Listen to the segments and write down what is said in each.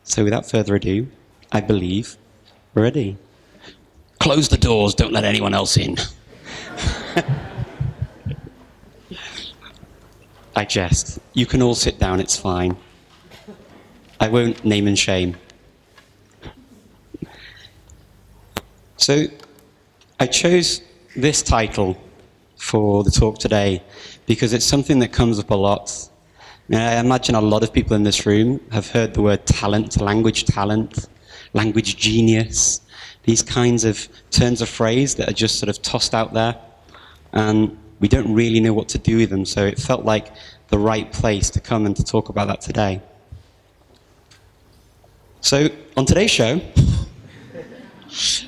So without further ado, I believe we're ready. Close the doors, don't let anyone else in. I jest. You can all sit down, it's fine. I won't name and shame. So I chose this title for the talk today because it's something that comes up a lot. I imagine a lot of people in this room have heard the word talent, language genius, these kinds of turns of phrase that are just sort of tossed out there, and we don't really know what to do with them, so it felt like the right place to come and to talk about that today. So on today's show,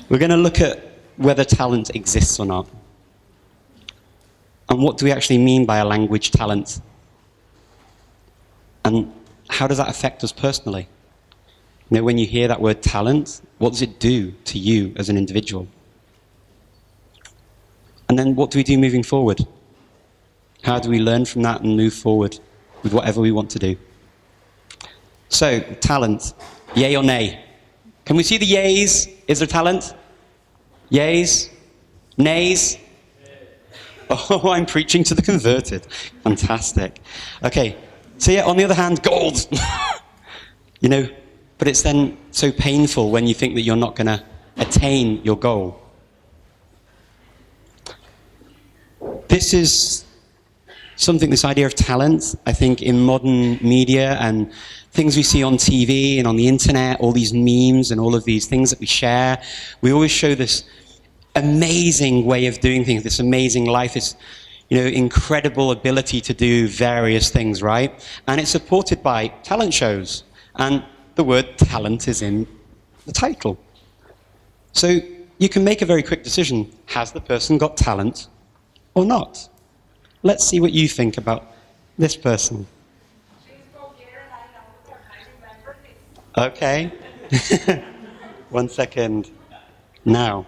we're going to look at whether talent exists or not. And what do we actually mean by a language talent? And how does that affect us personally? You know, when you hear that word talent, what does it do to you as an individual? And then what do we do moving forward? How do we learn from that and move forward with whatever we want to do? So, talent, yay or nay? Can we see the yays? Is there talent? Yays? Nays? Oh, I'm preaching to the converted. Fantastic. Okay, so yeah, on the other hand, gold. You know, but it's then so painful when you think that you're not going to attain your goal. This is something, this idea of talent, I think in modern media and things we see on TV and on the internet, all these memes and all of these things that we share, we always show this amazing way of doing things, this amazing life, this, you know, incredible ability to do various things, right? And it's supported by talent shows. And the word talent is in the title. So you can make a very quick decision. Has the person got talent or not? Let's see what you think about this person. Okay. 1 second. Now.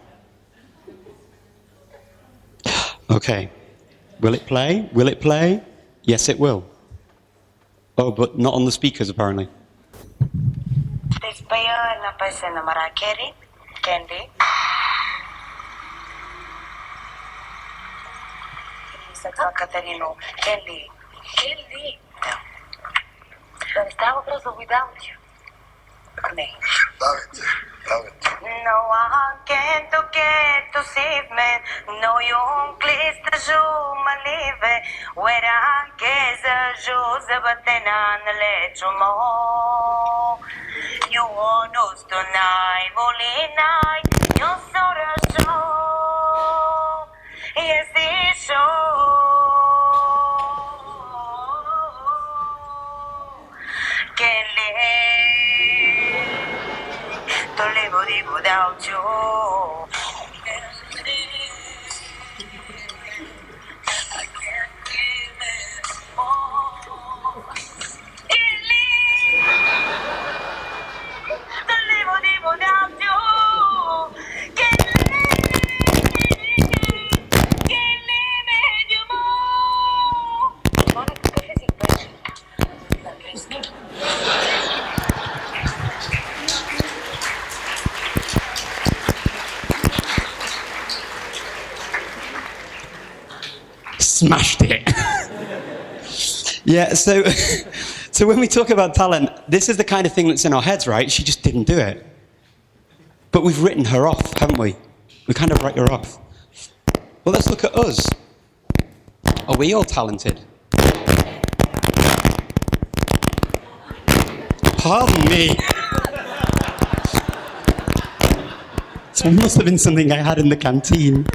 Okay. Will it play? Will it play? Yes, it will. Oh, but not on the speakers, apparently. No one can to get to save me. No young place to show my live. Where I guess a Joseph, but then I let you more. You want us tonight, only night. You're sort of show. Yes, it's show. Can't live. Don't live without you. I can't live anymore. Can't live. Don't live without you. Can't live anymore. Smashed it. Yeah, so when we talk about talent, this is the kind of thing that's in our heads, right? She just didn't do it. But we've written her off, haven't we? We kind of write her off. Well, let's look at us. Are we all talented? Pardon me. So it must have been something I had in the canteen.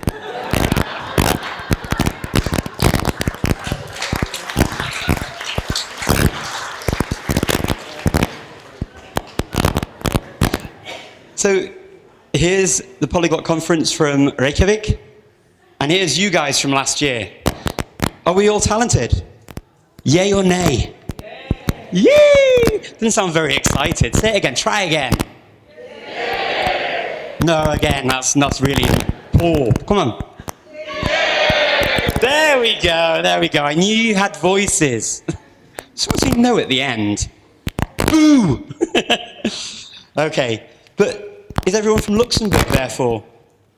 So here's the Polyglot Conference from Reykjavik, and here's you guys from last year. Are we all talented? Yay or nay? Yay! Didn't sound very excited. Say it again. Try again. Yay! No, again. That's really poor. Come on. Yay! There we go. There we go. I knew you had voices. So what's he know at the end? Boo! Okay, but is everyone from Luxembourg, therefore,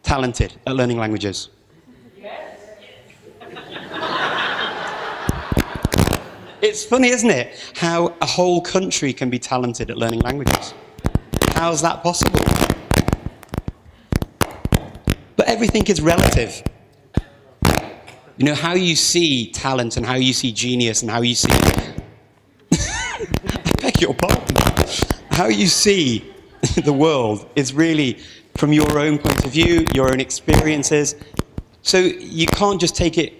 talented at learning languages? It's funny, isn't it, how a whole country can be talented at learning languages. How's that possible? But everything is relative. You know, how you see talent and how you see genius and how you see... I beg your pardon. How you see the world is really from your own point of view, your own experiences. So you can't just take it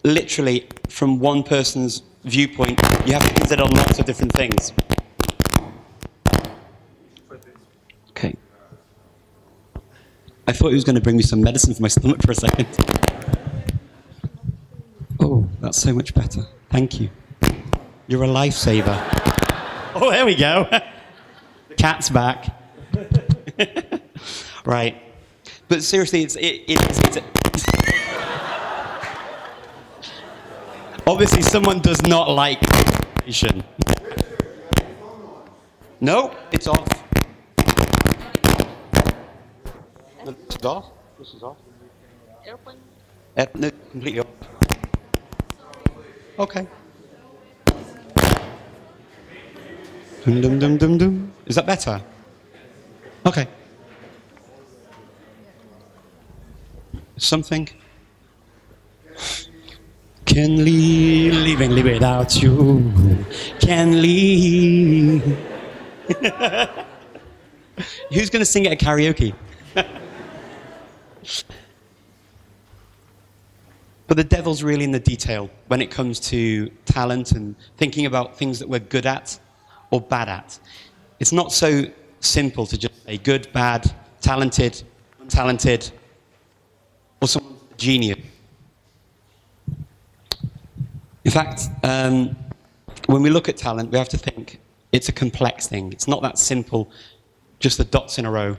literally from one person's viewpoint. You have to consider lots of different things. Okay. I thought he was going to bring me some medicine for my stomach for a second. Oh, that's so much better. Thank you. You're a lifesaver. Oh, there we go. The cat's back. Right. But seriously, it's obviously someone does not like conversation. No, it's off. No, this is off. This is off. Airplane? No, completely off. Okay. Dum dum dum dum dum. Is that better? Okay. Something. Can living without you. Can leave. Who's going to sing it at karaoke? But the devil's really in the detail when it comes to talent and thinking about things that we're good at or bad at. It's not so simple to just say good, bad, talented, untalented, or someone's a genius. In fact, when we look at talent, we have to think it's a complex thing. It's not that simple, just the dots in a row.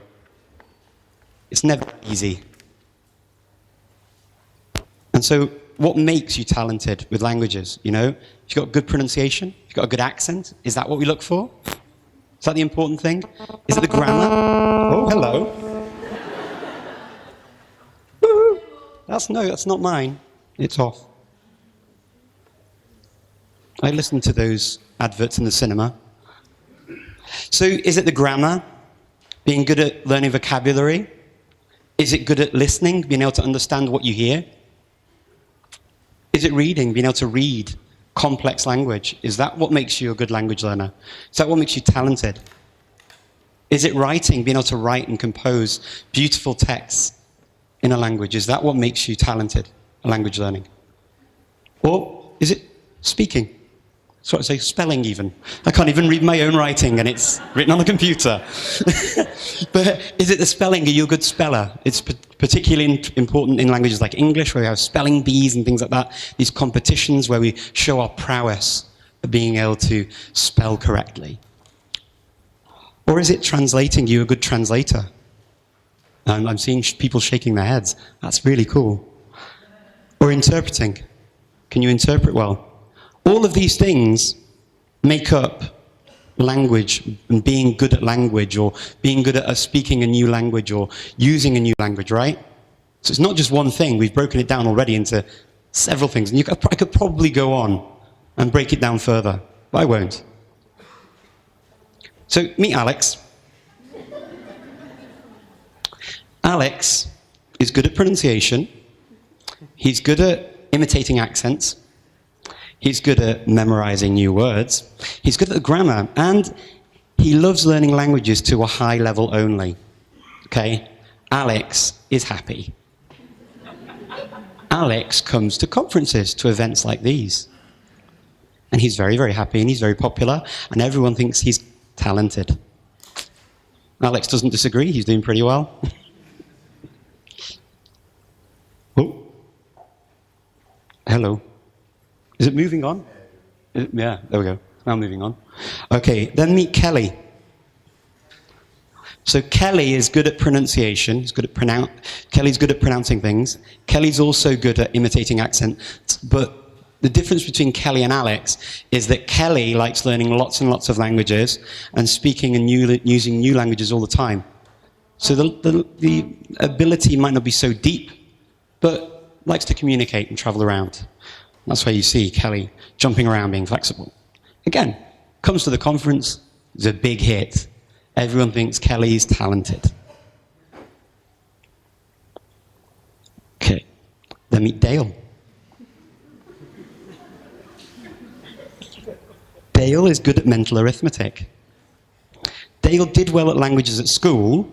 It's never easy. And so what makes you talented with languages, you know? If you've got good pronunciation, if you've got a good accent, is that what we look for? Is that the important thing? Is it the grammar? Oh, hello. Woo-hoo. That's not mine. It's off. I listen to those adverts in the cinema. So is it the grammar? Being good at learning vocabulary? Is it good at listening, being able to understand what you hear? Is it reading, being able to read complex language? Is that what makes you a good language learner? Is that what makes you talented? Is it writing, being able to write and compose beautiful texts in a language? Is that what makes you talented at language learning? Or is it speaking? So I say spelling even. I can't even read my own writing and it's written on the computer. But is it the spelling? Are you a good speller? It's particularly important in languages like English, where we have spelling bees and things like that. These competitions where we show our prowess of being able to spell correctly. Or is it translating? Are you a good translator? I'm seeing people shaking their heads. That's really cool. Or interpreting. Can you interpret well? All of these things make up language and being good at language, or being good at speaking a new language or using a new language, right? So it's not just one thing. We've broken it down already into several things. And I could probably go on and break it down further, but I won't. So meet Alex. Alex is good at pronunciation. He's good at imitating accents. He's good at memorizing new words. He's good at the grammar. And he loves learning languages to a high level only. Okay? Alex is happy. Alex comes to conferences, to events like these. And he's very, very happy, and he's very popular, and everyone thinks he's talented. Alex doesn't disagree. He's doing pretty well. Oh. Hello. Is it moving on? Yeah, there we go. Now moving on. Okay, then meet Kelly. So Kelly is good at pronunciation. He's good at Kelly's good at pronouncing things. Kelly's also good at imitating accents, but the difference between Kelly and Alex is that Kelly likes learning lots and lots of languages and speaking and using new languages all the time. So the ability might not be so deep, but likes to communicate and travel around. That's why you see Kelly jumping around, being flexible. Again, comes to the conference, it's a big hit. Everyone thinks Kelly's talented. Okay, then meet Dale. Dale is good at mental arithmetic. Dale did well at languages at school.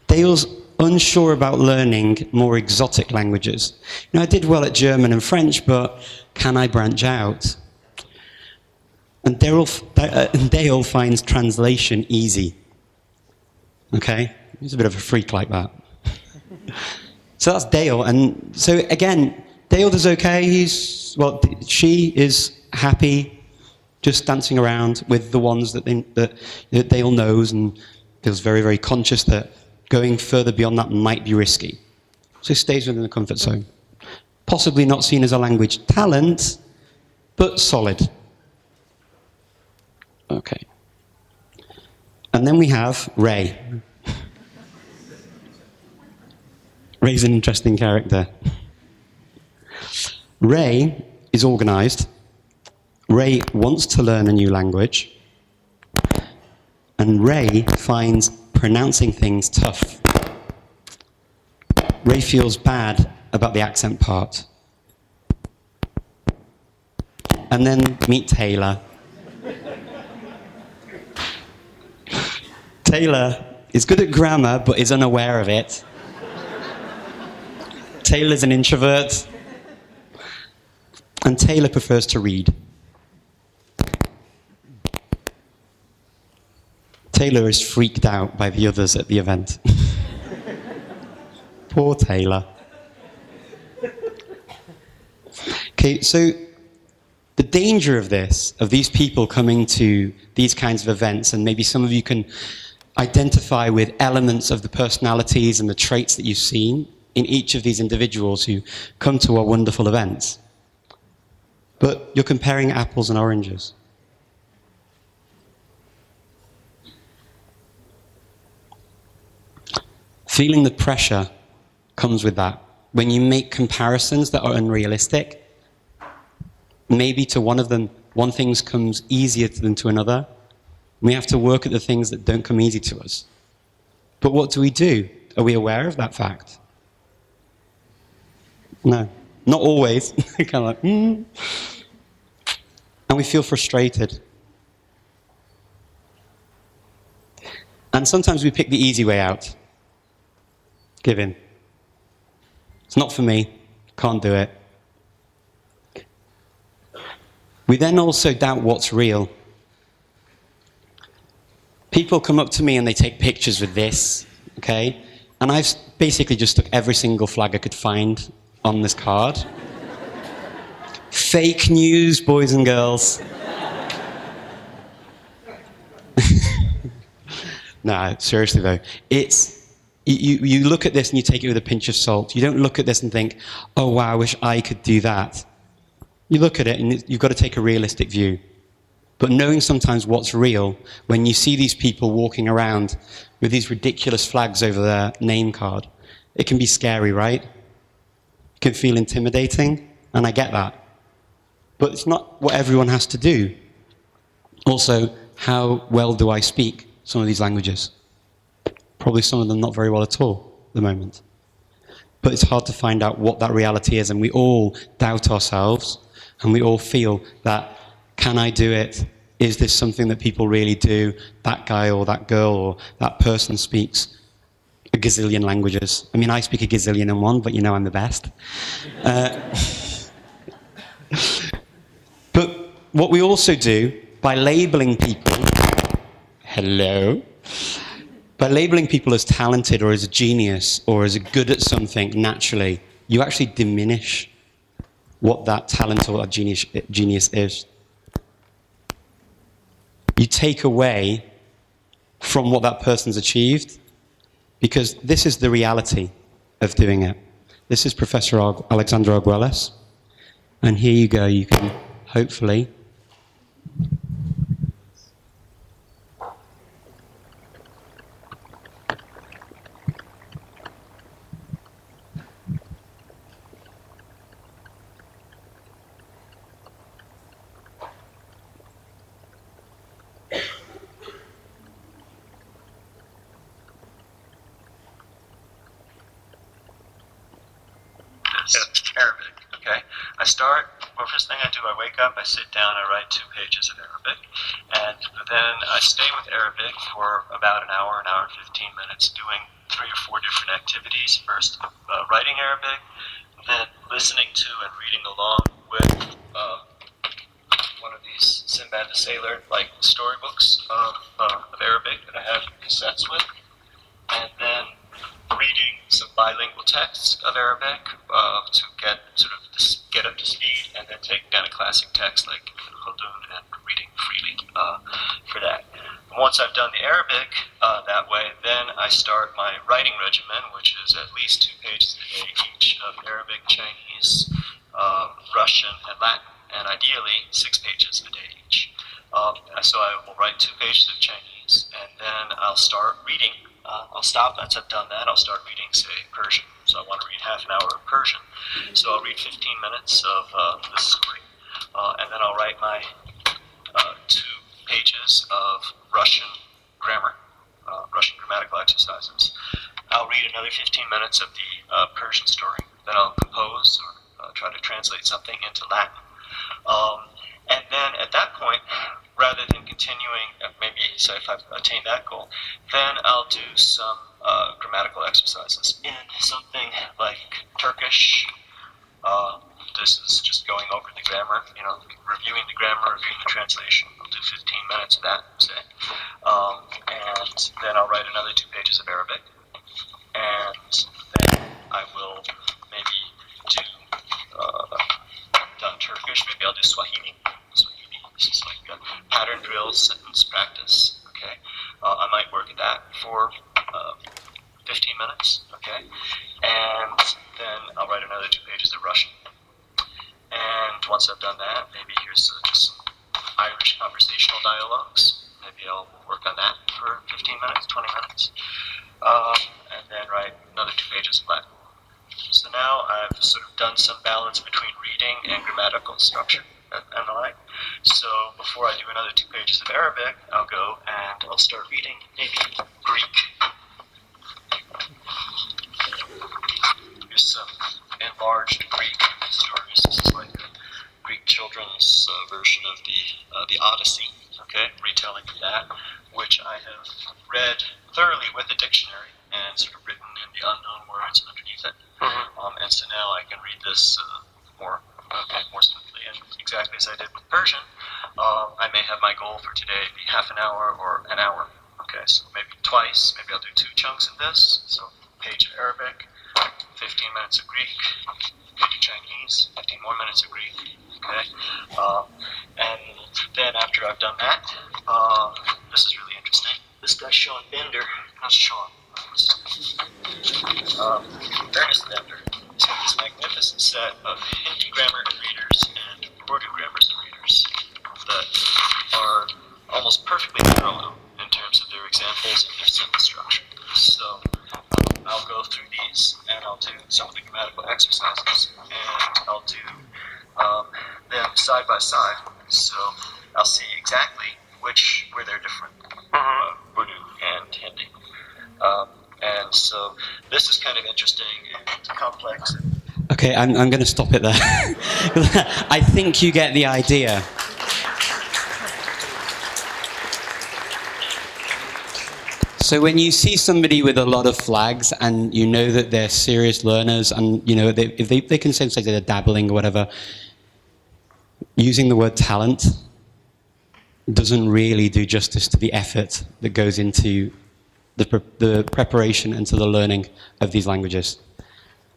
Dale's unsure about learning more exotic languages. You know, I did well at German and French, but can I branch out? And Dale finds translation easy. Okay? He's a bit of a freak like that. So that's Dale. And so again, Dale does okay. She is happy just dancing around with the ones that Dale knows, and feels very, very conscious that going further beyond that might be risky. So he stays within the comfort zone. Possibly not seen as a language talent, but solid. Okay. And then we have Ray. Ray's an interesting character. Ray is organized. Ray wants to learn a new language. And Ray finds pronouncing things tough. Ray feels bad about the accent part. And then meet Tailor. Tailor is good at grammar, but is unaware of it. Taylor's an introvert. And Tailor prefers to read. Tailor is freaked out by the others at the event. Poor Tailor. Okay, so the danger of this, of these people coming to these kinds of events, and maybe some of you can identify with elements of the personalities and the traits that you've seen in each of these individuals who come to our wonderful events. But you're comparing apples and oranges. Feeling the pressure comes with that. When you make comparisons that are unrealistic, maybe to one of them, one thing comes easier than to another. We have to work at the things that don't come easy to us. But what do? Are we aware of that fact? No, not always. Kind of like, And we feel frustrated. And sometimes we pick the easy way out. Give in. It's not for me. Can't do it. We then also doubt what's real. People come up to me and they take pictures with this, okay? And I've basically just took every single flag I could find on this card. Fake news, boys and girls. No, seriously though. It's, you look at this and you take it with a pinch of salt. You don't look at this and think, oh wow, I wish I could do that. You look at it and you've got to take a realistic view. But knowing sometimes what's real, when you see these people walking around with these ridiculous flags over their name card, it can be scary, right? It can feel intimidating, and I get that. But it's not what everyone has to do. Also, how well do I speak some of these languages? Probably some of them not very well at all at the moment. But it's hard to find out what that reality is, and we all doubt ourselves, and we all feel that, can I do it? Is this something that people really do? That guy or that girl or that person speaks a gazillion languages. I mean, I speak a gazillion and one, but you know I'm the best. But what we also do, by labeling people, by labeling people as talented or as a genius or as good at something naturally, you actually diminish what that talent or that genius is. You take away from what that person's achieved, because this is the reality of doing it. This is Professor Alexandra Wallace. And here you go, you can hopefully Arabic, okay? First thing I do, I wake up, I sit down, I write 2 pages of Arabic, and then I stay with Arabic for about an hour and 15 minutes, doing 3 or 4 different activities. First, writing Arabic, then listening to and reading along with one of these Sinbad the Sailor, like storybooks of Arabic that I have cassettes with, and then reading some bilingual texts of Arabic to get up to speed, and then taking down a classic text like Khaldun and reading freely for that. And once I've done the Arabic that way, then I start my writing regimen, which is at least 2 pages a day each of Arabic, Chinese, Russian, and Latin, and ideally 6 pages a day each. So I will write 2 pages of Chinese, and then I'll start reading. I'll stop once I've done that. I'll start reading, say, Persian. So I want to read half an hour of Persian. So I'll read 15 minutes of the story, and then I'll write my 2 pages of Russian grammar, Russian grammatical exercises. I'll read another 15 minutes of the Persian story. Then I'll compose or try to translate something into Latin. And then at that point, rather than continuing, maybe say if I've attained that goal, then I'll do some grammatical exercises in something like Turkish. This is just going over the grammar, reviewing the grammar, reviewing the translation. I'll do 15 minutes of that, say. And then I'll write another 2 pages of Arabic. And then I will maybe do done Turkish, maybe I'll do Swahili. This is like a pattern drill, sentence practice, okay? I might work at that for 15 minutes, okay? And then I'll write another 2 pages of Russian. And once I've done that, maybe here's just some Irish conversational dialogues. Maybe I'll work on that for 15 minutes, 20 minutes. And then write another 2 pages of Latin. So now I've sort of done some balance between reading and grammatical structure and the like. So before I do another 2 pages of Arabic, I'll go and I'll start reading maybe Greek. Here's some enlarged Greek stories. This is like a Greek children's version of the Odyssey, okay, retelling of that, which I have read thoroughly with a dictionary and sort of written in the unknown words underneath it. And so now I can read this more smoothly, and exactly as I did with Persian. I may have my goal for today be half an hour or an hour. Okay, so maybe twice. Maybe I'll do 2 chunks of this. So page of Arabic, 15 minutes of Greek, page of Chinese, 15 more minutes of Greek. Okay, and then after I've done that, this is really interesting. This guy Sean Bender. How's Sean? Ernest Bender. He's got this magnificent set of Hindi grammar readers and Urdu grammar readers that are almost perfectly parallel in terms of their examples and their sentence structure. So I'll go through these and I'll do some of the grammatical exercises, and I'll do them side by side. So I'll see exactly where they're different, Urdu and Hindi. And so this is kind of interesting and complex. Okay, I'm going to stop it there. I think you get the idea. So when you see somebody with a lot of flags and you know that they're serious learners and if they can say they're dabbling or whatever, using the word talent doesn't really do justice to the effort that goes into the preparation and to the learning of these languages.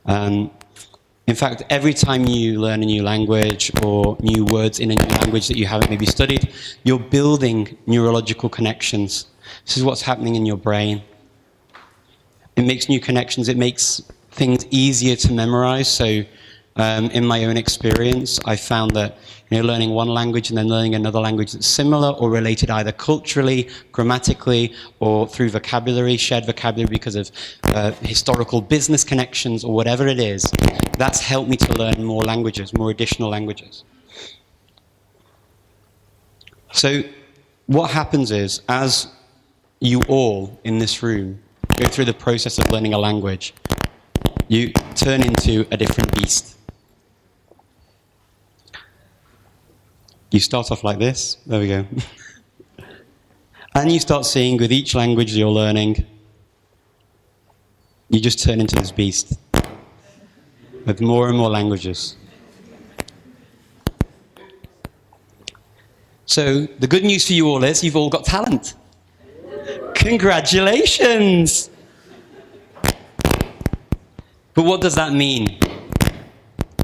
In fact, every time you learn a new language or new words in a new language that you haven't maybe studied, you're building neurological connections. This is what's happening in your brain. It makes new connections. It makes things easier to memorize. So In my own experience, I found that learning one language and then learning another language that's similar or related either culturally, grammatically, or through vocabulary, shared vocabulary because of historical business connections or whatever it is, that's helped me to learn more languages, more additional languages. So what happens is, as you all in this room go through the process of learning a language, you turn into a different beast. You start off like this. There we go. And you start seeing with each language you're learning, you just turn into this beast with more and more languages. So the good news for you all is you've all got talent. Congratulations! But what does that mean?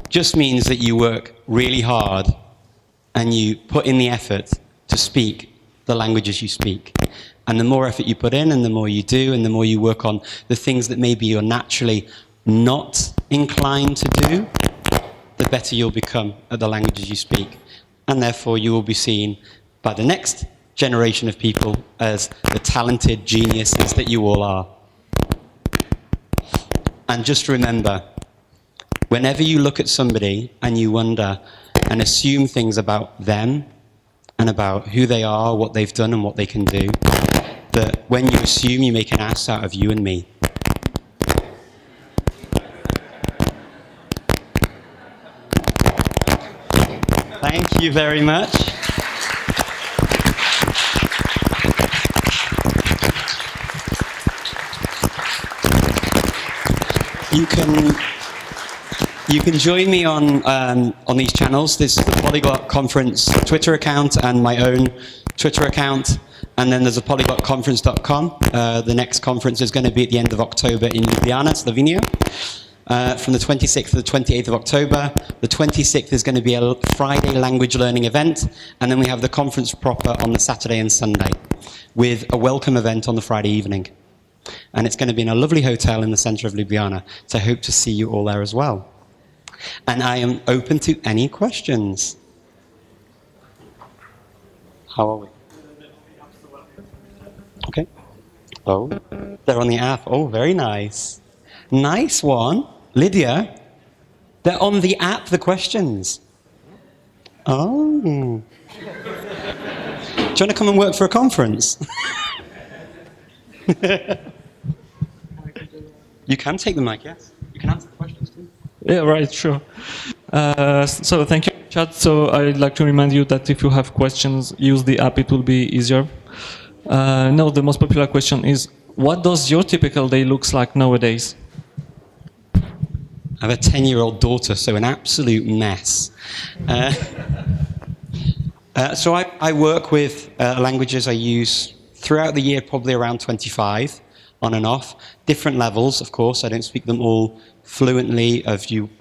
Just means that you work really hard and you put in the effort to speak the languages you speak. And the more effort you put in and the more you do and the more you work on the things that maybe you're naturally not inclined to do, the better you'll become at the languages you speak. And therefore you will be seen by the next generation of people as the talented geniuses that you all are. And just remember, whenever you look at somebody and you wonder and assume things about them and about who they are, what they've done and what they can do, that when you assume, you make an ass out of you and me. Thank you very much. You can join me on these channels. There's the Polyglot Conference Twitter account and my own Twitter account. And then there's a polyglotconference.com. The next conference is going to be at the end of October in Ljubljana, Slovenia. From the 26th to the 28th of October. The 26th is going to be a Friday language learning event. And then we have the conference proper on the Saturday and Sunday with a welcome event on the Friday evening. And it's going to be in a lovely hotel in the center of Ljubljana. So I hope to see you all there as well. And I am open to any questions. How are we? Okay. Oh, they're on the app. Oh, very nice. Nice one. Lydia, they're on the app, the questions. Oh. Do you want to come and work for a conference? You can take the mic, yes. You can answer the questions too. Yeah, right, sure. So thank you, chat. So I'd like to remind you that if you have questions, use the app, it will be easier. No, the most popular question is, what does your typical day looks like nowadays? I have a 10-year-old daughter, so an absolute mess. So I work with languages I use throughout the year, probably around 25, on and off. Different levels, of course. I don't speak them all fluently,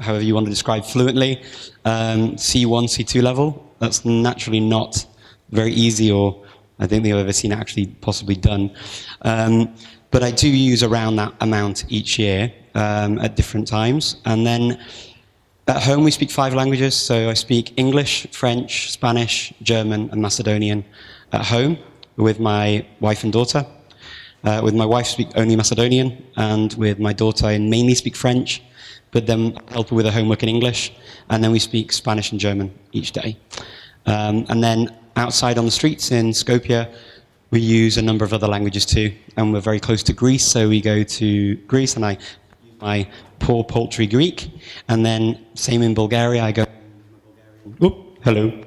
however you want to describe fluently. C1, C2 level. That's naturally not very easy, or I don't think I've ever seen it actually possibly done. But I do use around that amount each year at different times. And then at home we speak 5 languages. So I speak English, French, Spanish, German, and Macedonian at home with my wife and daughter. With my wife, I speak only Macedonian, and with my daughter, I mainly speak French, but then I help her with her homework in English, and then we speak Spanish and German each day. And then outside on the streets in Skopje, we use a number of other languages too, and we're very close to Greece, so we go to Greece, and I use my poor paltry Greek, and then same in Bulgaria, I go, hello.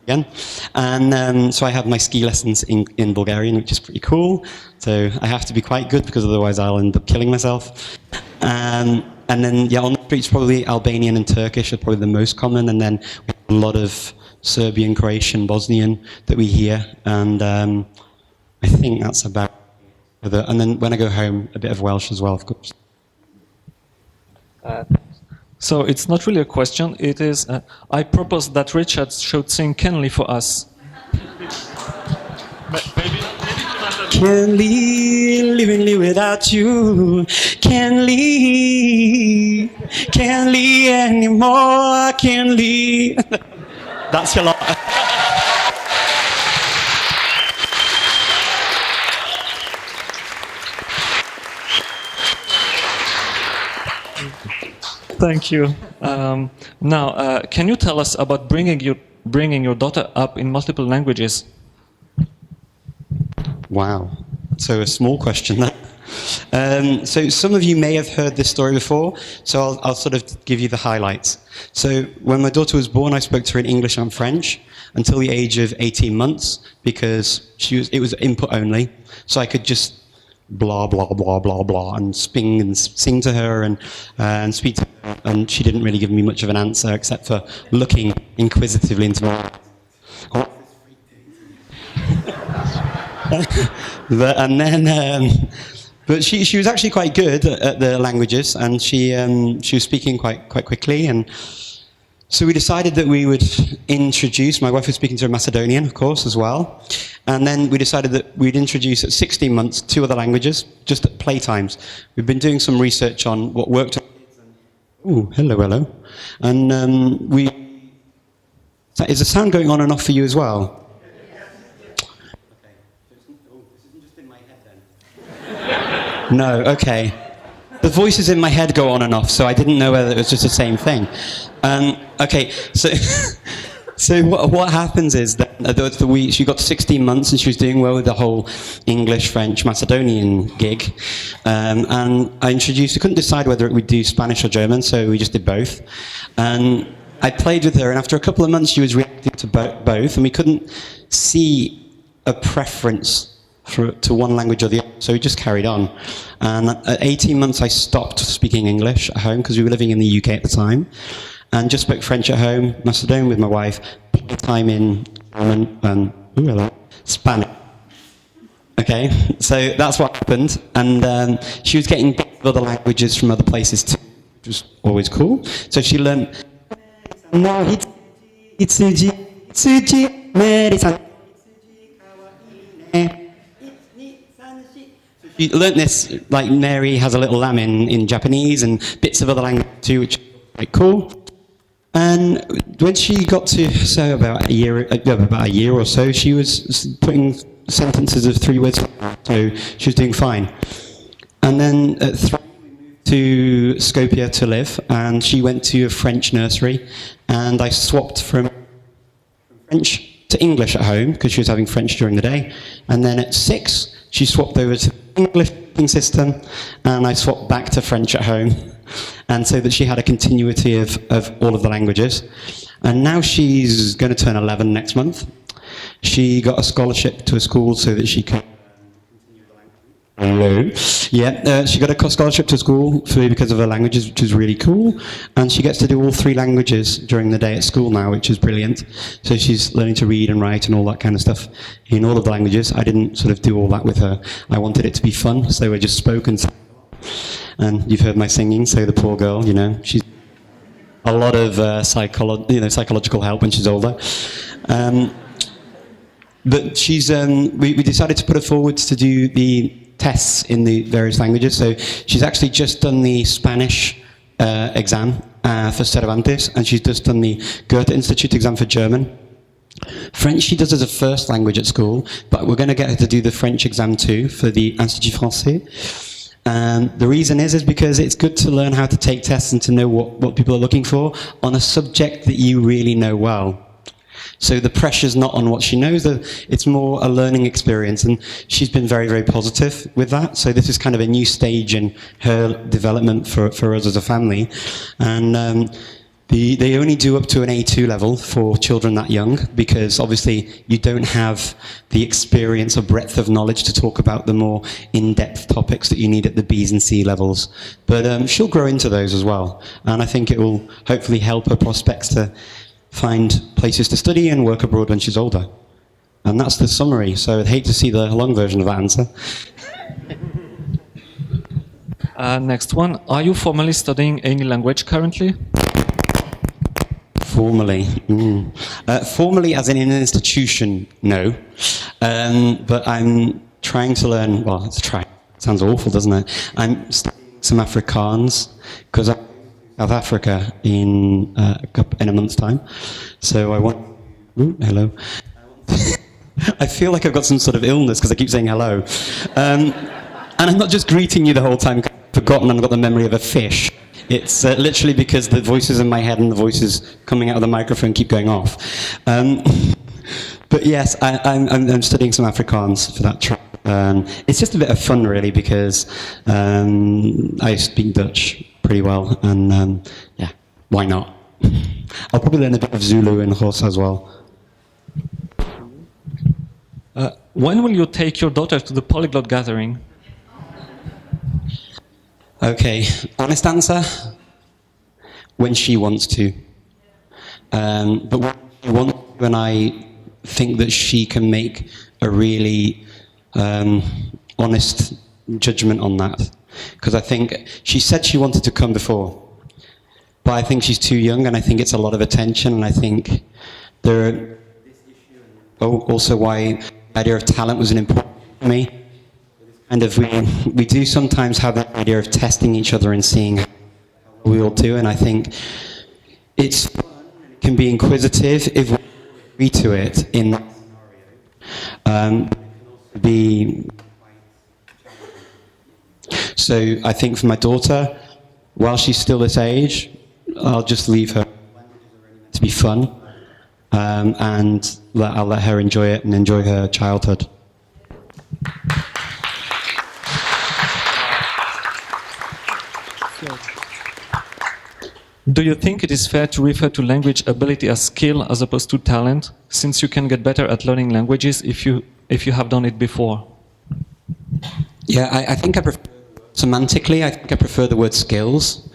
Again. And so I have my ski lessons in Bulgarian, which is pretty cool. So I have to be quite good because otherwise I'll end up killing myself. And then, yeah, on the streets, probably Albanian and Turkish are probably the most common. And then we have a lot of Serbian, Croatian, Bosnian that we hear. And I think that's about it. And then when I go home, a bit of Welsh as well, of course. So it's not really a question, it is, I propose that Richard should sing Kenley for us. Can can't live without you. Can't leave anymore. Can't leave. That's your lot. Thank you. Now, can you tell us about bringing your daughter up in multiple languages? Wow. So a small question there. So some of you may have heard this story before, so I'll sort of give you the highlights. So when my daughter was born, I spoke to her in English and French until the age of 18 months because it was input only. So I could just blah, blah, blah, blah, blah, and sing to her and speak to her, and she didn't really give me much of an answer except for looking inquisitively into my eyes. But she was actually quite good at the languages, and she was speaking quite quickly, and so we decided that we would introduce. My wife was speaking to her Macedonian, of course, as well, and then we decided that we'd introduce at 16 months 2 other languages just at playtimes. We've been doing some research on what worked. Ooh, hello, and is the sound going on and off for you as well? No, okay. The voices in my head go on and off, so I didn't know whether it was just the same thing. Okay, so what happens is that she got to 16 months and she was doing well with the whole English, French, Macedonian gig. And I couldn't decide whether it would do Spanish or German, so we just did both. And I played with her, and after a couple of months she was reacting to both, and we couldn't see a preference to one language or the other, so we just carried on. And at 18 months I stopped speaking English at home because we were living in the UK at the time, and just spoke French at home, Macedonian with my wife, time in German and Spanish. Okay, so that's what happened, and she was getting other languages from other places too, which was always cool. So she learned. She learnt this, like Mary has a little lamb in Japanese and bits of other language too, which is quite cool. And when she got to about a year or so, she was putting sentences of 3 words, so she was doing fine. And then at 3, we moved to Skopje to live, and she went to a French nursery, and I swapped from French to English at home because she was having French during the day. And then at 6, she swapped over to the English system, and I swapped back to French at home, and so that she had a continuity of all of the languages. And now she's going to turn 11 next month. She got a scholarship to a school so that she could Hello. Yeah, she got a scholarship to school because of her languages, which is really cool. And she gets to do all 3 languages during the day at school now, which is brilliant. So she's learning to read and write and all that kind of stuff in all of the languages. I didn't sort of do all that with her. I wanted it to be fun, so I just spoke and sang. And you've heard my singing, so the poor girl, she's a lot of psychological help when she's older. But she's we decided to put her forwards to do the tests in the various languages. So she's actually just done the Spanish exam for Cervantes, and she's just done the Goethe Institute exam for German. French she does as a first language at school, but we're going to get her to do the French exam too for the Institut Français. And the reason is because it's good to learn how to take tests and to know what people are looking for on a subject that you really know well. So the pressure's not on what she knows, it's more a learning experience, and she's been very, very positive with that. So this is kind of a new stage in her development for us as a family. And they only do up to an A2 level for children that young, because obviously you don't have the experience or breadth of knowledge to talk about the more in-depth topics that you need at the B's and C levels. But she'll grow into those as well, and I think it will hopefully help her prospects to find places to study and work abroad when she's older. And that's the summary, so I'd hate to see the long version of that answer. Next one. Are you formally studying any language currently? Formally? Formally as in an institution, no. But I'm trying to learn, well, it's try. Sounds awful, doesn't it? I'm studying some Afrikaans because I'm in South Africa in a month's time. So I want... Ooh, hello. I feel like I've got some sort of illness because I keep saying hello. And I'm not just greeting you the whole time. I've forgotten and I've got the memory of a fish. It's literally because the voices in my head and the voices coming out of the microphone keep going off. But yes, I'm studying some Afrikaans for that trip. It's just a bit of fun, really, because I speak Dutch pretty well, and yeah, why not? I'll probably learn a bit of Zulu and Xhosa as well. When will you take your daughter to the Polyglot Gathering? Okay, honest answer, when she wants to. But when I think that she can make a really honest judgment on that. Because I think she said she wanted to come before, but I think she's too young, and I think it's a lot of attention, and I think there are this issue, and also why the idea of talent was an important for me. And if we do sometimes have that idea of testing each other and seeing how we all do, and I think it's fun, it can be inquisitive if we agree to it in that scenario. So I think for my daughter, while she's still this age, I'll just leave her to be fun, and I'll let her enjoy it and enjoy her childhood. Do you think it is fair to refer to language ability as skill as opposed to talent, since you can get better at learning languages if you have done it before? Yeah, I think semantically, I think I prefer the word skills.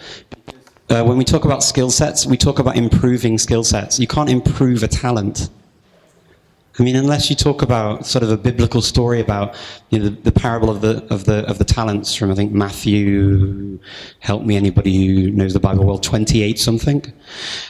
When we talk about skill sets, we talk about improving skill sets. You can't improve a talent. I mean, unless you talk about sort of a biblical story about, you know, the parable of the talents from, I think, Matthew, help me anybody who knows the Bible well, 28 something.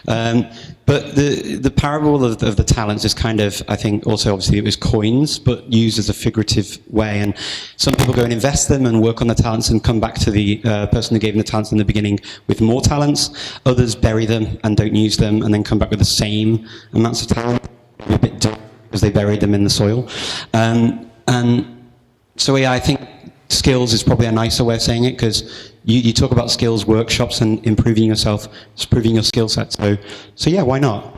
But the parable of the talents is kind of, I think, also obviously it was coins, but used as a figurative way. And some people go and invest them and work on the talents and come back to the person who gave them the talents in the beginning with more talents. Others bury them and don't use them and then come back with the same amounts of talent. A bit dull, because they buried them in the soil. And so, yeah, I think skills is probably a nicer way of saying it, because you talk about skills workshops and improving yourself, improving your skill set. So yeah, why not?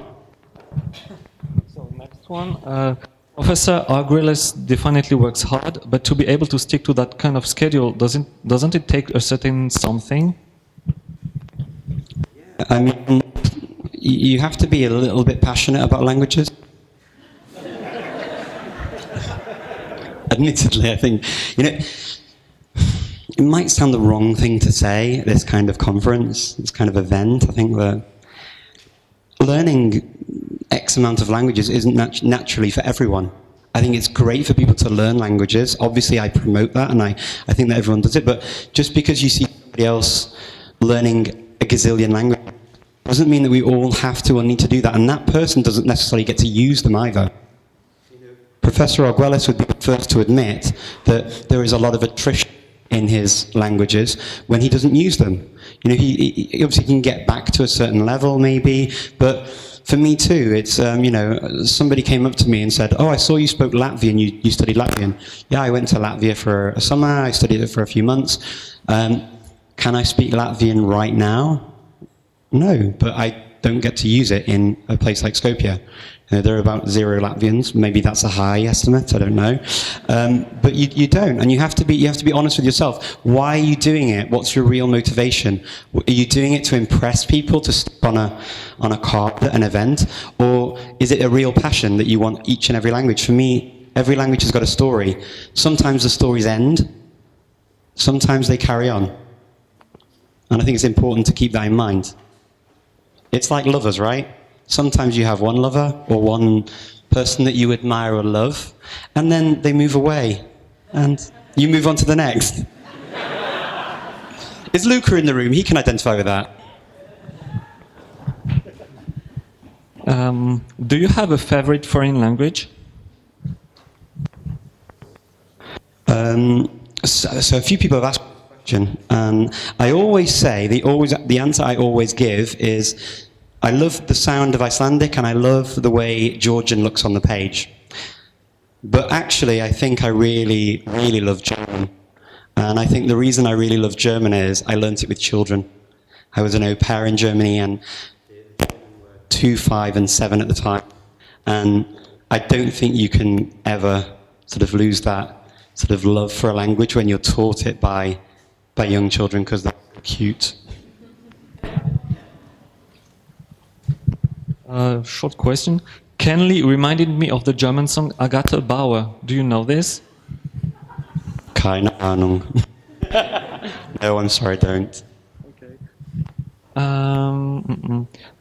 So next one. Professor Arguelles definitely works hard, but to be able to stick to that kind of schedule, doesn't it take a certain something? I mean, you have to be a little bit passionate about languages. Admittedly, I think, you know, it might sound the wrong thing to say, this kind of conference, this kind of event. I think that learning X amount of languages isn't naturally for everyone. I think it's great for people to learn languages. Obviously, I promote that, and I think that everyone does it. But just because you see somebody else learning a gazillion languages doesn't mean that we all have to or need to do that. And that person doesn't necessarily get to use them either. Professor Arguelles would be the first to admit that there is a lot of attrition in his languages when he doesn't use them. You know, he obviously can get back to a certain level maybe, but for me too, it's, you know, somebody came up to me and said, oh, I saw you spoke Latvian, you studied Latvian. Yeah, I went to Latvia for a summer, I studied it for a few months. Can I speak Latvian right now? No, but I don't get to use it in a place like Skopje. You know, there are about 0 Latvians. Maybe that's a high estimate. I don't know, but you don't, and you have to be honest with yourself. Why are you doing it? What's your real motivation? Are you doing it to impress people, to stick on a card at an event, or is it a real passion that you want each and every language? For me, every language has got a story. Sometimes the stories end. Sometimes they carry on, and I think it's important to keep that in mind. It's like lovers, right? Sometimes you have one lover or one person that you admire or love, and then they move away, and you move on to the next. Is Luca in the room? He can identify with that. Do you have a favorite foreign language? So a few people have asked the question, and I always say, the answer I always give is, I love the sound of Icelandic and I love the way Georgian looks on the page. But actually, I think I really, really love German. And I think the reason I really love German is I learnt it with children. I was an au pair in Germany, and 2, 5, and 7 at the time. And I don't think you can ever sort of lose that sort of love for a language when you're taught it by young children, because they're cute. Short question. Kenley reminded me of the German song Agathe Bauer. Do you know this? Keine Ahnung. No, I'm sorry, don't.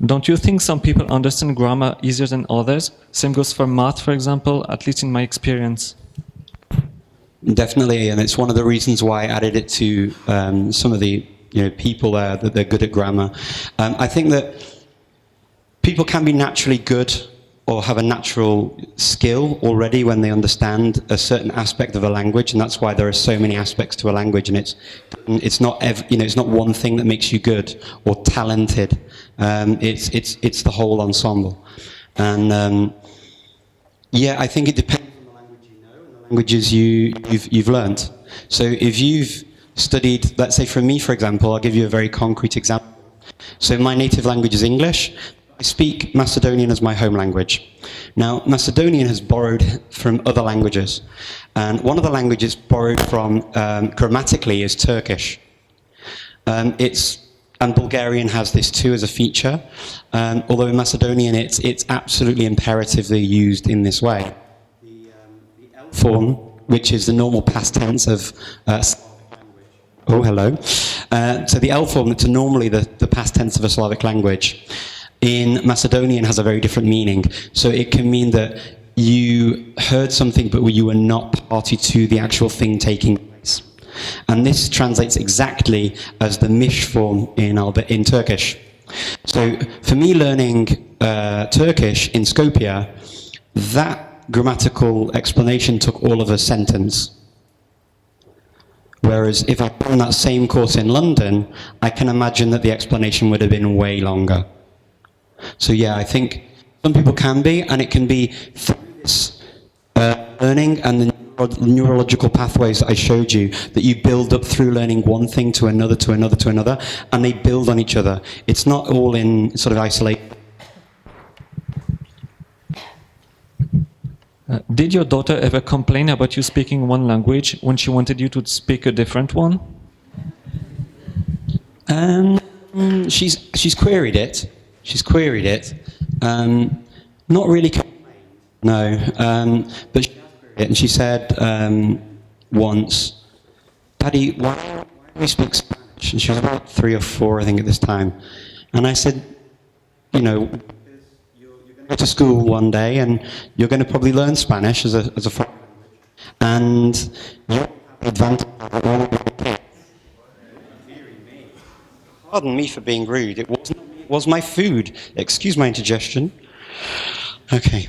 Don't you think some people understand grammar easier than others? Same goes for math, for example, at least in my experience. Definitely, and it's one of the reasons why I added it to some of the people there, that they're good at grammar. I think that people can be naturally good or have a natural skill already when they understand a certain aspect of a language, and that's why there are so many aspects to a language, and it's not it's not one thing that makes you good or talented. It's the whole ensemble, and I think it depends on the language you know and the languages you've learnt. So if you've studied, let's say for me, for example, I'll give you a very concrete example. So my native language is English. I speak Macedonian as my home language. Now, Macedonian has borrowed from other languages. And one of the languages borrowed from grammatically is Turkish. And Bulgarian has this too as a feature. Although in Macedonian it's absolutely imperatively used in this way. The L form, which is the normal past tense of oh, hello. So the L form, that's normally the past tense of a Slavic language, in Macedonian has a very different meaning. So it can mean that you heard something but you were not party to the actual thing taking place. And this translates exactly as the mish form in Turkish. So for me learning Turkish in Skopje, that grammatical explanation took all of a sentence. Whereas if I'd done that same course in London, I can imagine that the explanation would have been way longer. So I think some people can be, and it can be through this learning and the neurological pathways that I showed you, that you build up through learning one thing to another, to another, to another, and they build on each other. It's not all in sort of isolation. Did your daughter ever complain about you speaking one language when she wanted you to speak a different one? She's queried it. She's queried it. Not really complained, no. But she queried it, and she said once, "Daddy, why do we speak Spanish?" And she was about 3 or 4, I think, at this time. And I said, you're going to go to school one day, and you're going to probably learn Spanish as a foreign language, and you have the advantage of all of your kids. Pardon me for being rude. It was my food. Excuse my indigestion. Okay.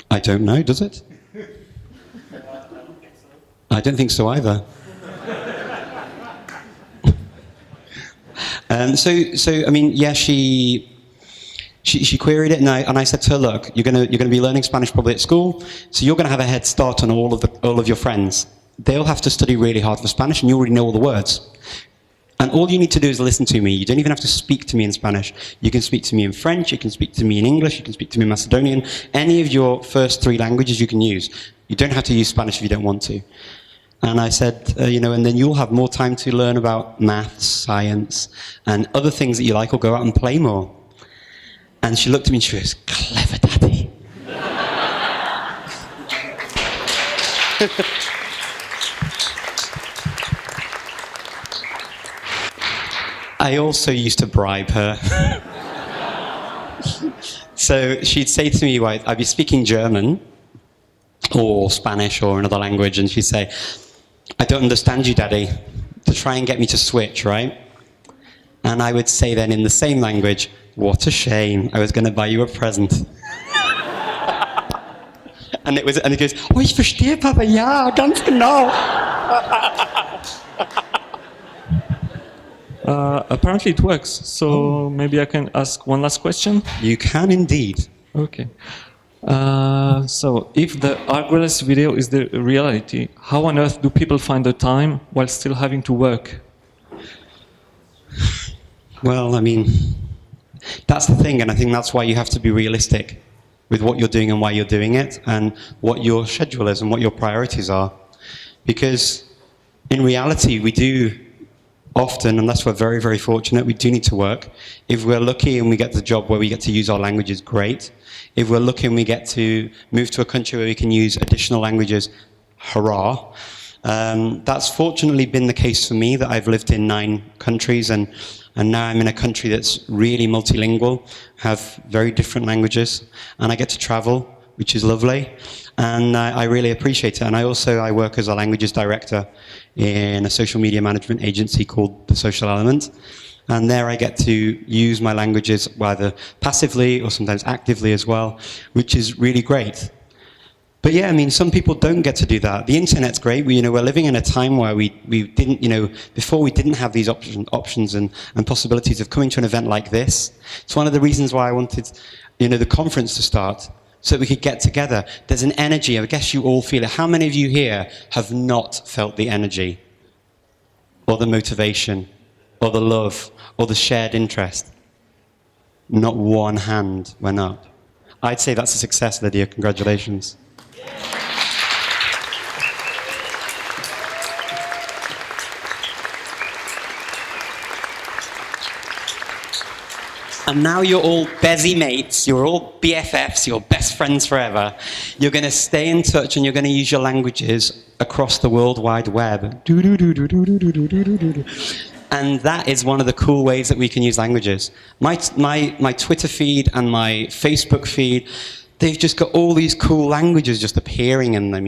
I don't know, does it? I don't think so either. So I mean, she queried it, and I said to her, look, you're going to be learning Spanish probably at school, so you're going to have a head start on all of your friends. They'll have to study really hard for Spanish, and you already know all the words. And all you need to do is listen to me. You don't even have to speak to me in Spanish. You can speak to me in French, you can speak to me in English, you can speak to me in Macedonian. Any of your first 3 languages you can use. You don't have to use Spanish if you don't want to. And I said, and then you'll have more time to learn about maths, science, and other things that you like, or go out and play more. And she looked at me and she goes, "Clever, Daddy." I also used to bribe her. So she'd say to me, I'd be speaking German or Spanish or another language, and she'd say, "I don't understand you, Daddy," to try and get me to switch, right? And I would say then in the same language, "What a shame, I was going to buy you a present." And he goes, oh, ich verstehe, Papa, ja, ganz genau. Apparently it works, so maybe I can ask one last question. You can indeed. Okay. So if the Argueless video is the reality, how on earth do people find the time while still having to work? Well, I mean, that's the thing, and I think that's why you have to be realistic with what you're doing and why you're doing it, and what your schedule is and what your priorities are. Because in reality, we do often, unless we're very, very fortunate, we do need to work. If we're lucky and we get the job where we get to use our languages, great. If we're lucky and we get to move to a country where we can use additional languages, hurrah. That's fortunately been the case for me, that I've lived in 9 countries, and now I'm in a country that's really multilingual, have very different languages, and I get to travel, which is lovely, and I really appreciate it. And I work as a languages director in a social media management agency called The Social Element, and there I get to use my languages either passively or sometimes actively as well, which is really great. But yeah, I mean, some people don't get to do that. The internet's great. We're living in a time where we didn't, before we didn't have these options and possibilities of coming to an event like this. It's one of the reasons why I wanted, the conference to start, so that we could get together. There's an energy. I guess you all feel it. How many of you here have not felt the energy, or the motivation, or the love, or the shared interest? Not one hand went up. I'd say that's a success, Lydia. Congratulations. And now you're all Bezzy mates, you're all BFFs, you're best friends forever. You're going to stay in touch and you're going to use your languages across the World Wide Web. And that is one of the cool ways that we can use languages. My Twitter feed and my Facebook feed, they've just got all these cool languages just appearing in them,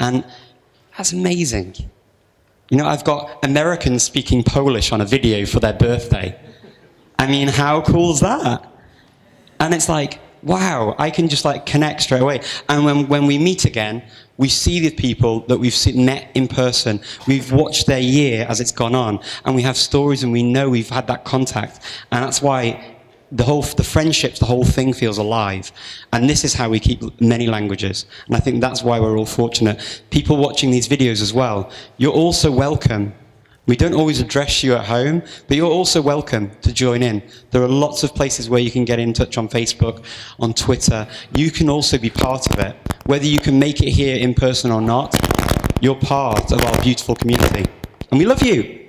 and that's amazing. I've got Americans speaking Polish on a video for their birthday. I mean, how cool is that? And it's like, wow, I can just connect straight away. And when we meet again, we see the people that we've met in person. We've watched their year as it's gone on, and we have stories, and we know we've had that contact. And that's why the friendships, the whole thing feels alive. And this is how we keep many languages. And I think that's why we're all fortunate. People watching these videos as well, you're also welcome. We don't always address you at home, but you're also welcome to join in. There are lots of places where you can get in touch on Facebook, on Twitter. You can also be part of it. Whether you can make it here in person or not, you're part of our beautiful community. And we love you.